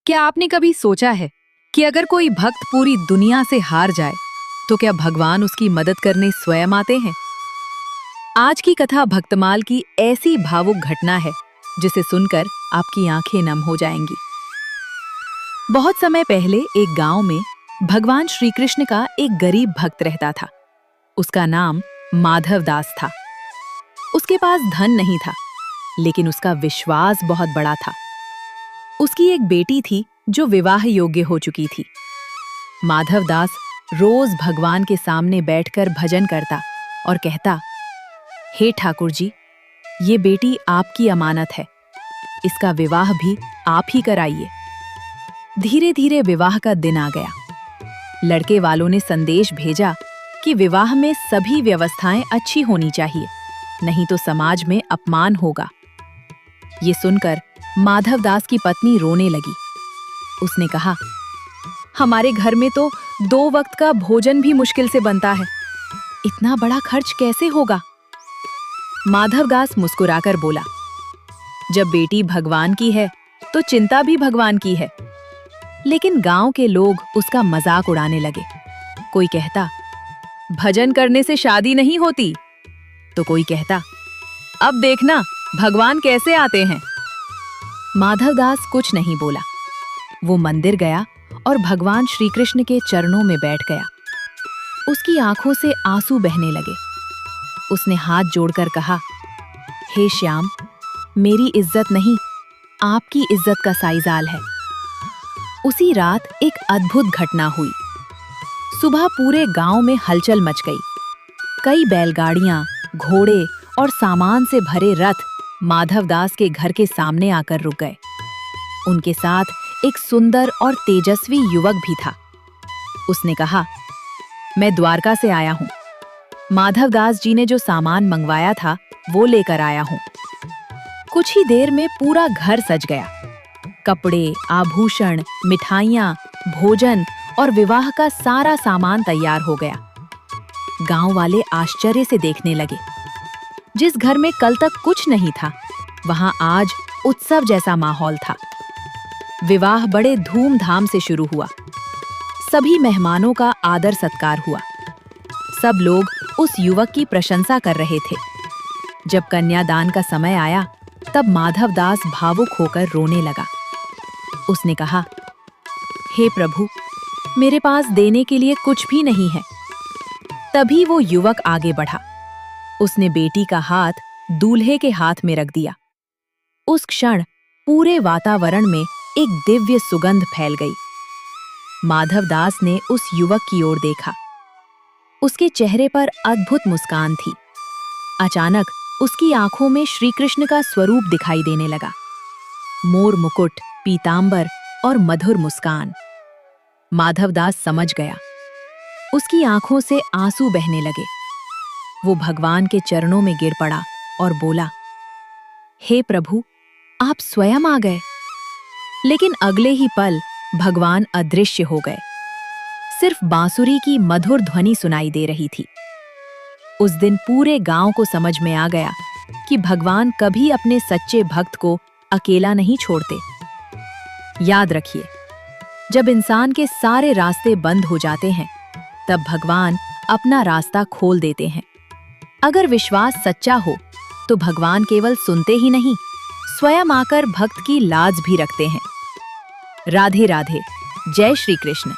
क्या आपने कभी सोचा है कि अगर कोई भक्त पूरी दुनिया से हार जाए तो क्या भगवान उसकी मदद करने स्वयं आते हैं? आज की कथा भक्तमाल की ऐसी भावुक घटना है जिसे सुनकर आपकी आंखें नम हो जाएंगी। बहुत समय पहले एक गांव में भगवान श्री कृष्ण का एक गरीब भक्त रहता था। उसका नाम माधव दास था। उसके पास धन नहीं था, लेकिन उसका विश्वास बहुत बड़ा था। उसकी एक बेटी थी जो विवाह योग्य हो चुकी थी। माधव दास रोज भगवान के सामने बैठकर भजन करता और कहता, हे ठाकुर जी, ये बेटी आपकी अमानत है, इसका विवाह भी आप ही कराइए। धीरे धीरे विवाह का दिन आ गया। लड़के वालों ने संदेश भेजा कि विवाह में सभी व्यवस्थाएं अच्छी होनी चाहिए, नहीं तो समाज में अपमान होगा। ये सुनकर माधव दास की पत्नी रोने लगी। उसने कहा, हमारे घर में तो 2 वक्त का भोजन भी मुश्किल से बनता है, इतना बड़ा खर्च कैसे होगा? माधव दास मुस्कुराकर बोला, जब बेटी भगवान की है तो चिंता भी भगवान की है। लेकिन गांव के लोग उसका मजाक उड़ाने लगे। कोई कहता, भजन करने से शादी नहीं होती, तो कोई कहता, अब देखना भगवान कैसे आते हैं। माधव दास कुछ नहीं बोला। वो मंदिर गया और भगवान श्री कृष्ण के चरणों में बैठ गया। उसकी आंखों से आंसू बहने लगे। उसने हाथ जोड़कर कहा, हे श्याम, मेरी इज्जत नहीं, आपकी इज्जत का साइजाल है। उसी रात एक अद्भुत घटना हुई। सुबह पूरे गांव में हलचल मच गई। कई बैलगाड़ियां, घोड़े और सामान से भरे रथ माधव दास के घर के सामने आकर रुक गए। उनके साथ एक सुंदर और तेजस्वी युवक भी था। उसने कहा, मैं द्वारका से आया हूं। माधव दास जी ने जो सामान मंगवाया था वो लेकर आया हूं। कुछ ही देर में पूरा घर सज गया। कपड़े, आभूषण, मिठाइयां, भोजन और विवाह का सारा सामान तैयार हो गया। गांव वाले आश्चर्य से देखने लगे। जिस घर में कल तक कुछ नहीं था, वहां आज उत्सव जैसा माहौल था। विवाह बड़े धूमधाम से शुरू हुआ। सभी मेहमानों का आदर सत्कार हुआ। सब लोग उस युवक की प्रशंसा कर रहे थे। जब कन्यादान का समय आया, तब माधव दास भावुक होकर रोने लगा। उसने कहा, हे प्रभु, मेरे पास देने के लिए कुछ भी नहीं है। तभी वो युवक आगे बढ़ा। उसने बेटी का हाथ दूल्हे के हाथ में रख दिया। उस क्षण पूरे वातावरण में एक दिव्य सुगंध फैल गई। माधव दास ने उस युवक की ओर देखा। उसके चेहरे पर अद्भुत मुस्कान थी। अचानक उसकी आंखों में श्री कृष्ण का स्वरूप दिखाई देने लगा। मोर मुकुट, पीतांबर और मधुर मुस्कान। माधव दास समझ गया। उसकी आंखों से आंसू बहने लगे। वो भगवान के चरणों में गिर पड़ा और बोला, हे प्रभु, आप स्वयं आ गए। लेकिन अगले ही पल भगवान अदृश्य हो गए। सिर्फ बांसुरी की मधुर ध्वनि सुनाई दे रही थी। उस दिन पूरे गांव को समझ में आ गया कि भगवान कभी अपने सच्चे भक्त को अकेला नहीं छोड़ते। याद रखिए, जब इंसान के सारे रास्ते बंद हो जाते हैं, तब भगवान अपना रास्ता खोल देते हैं। अगर विश्वास सच्चा हो तो भगवान केवल सुनते ही नहीं, स्वयं आकर भक्त की लाज भी रखते हैं। राधे राधे। जय श्री कृष्ण।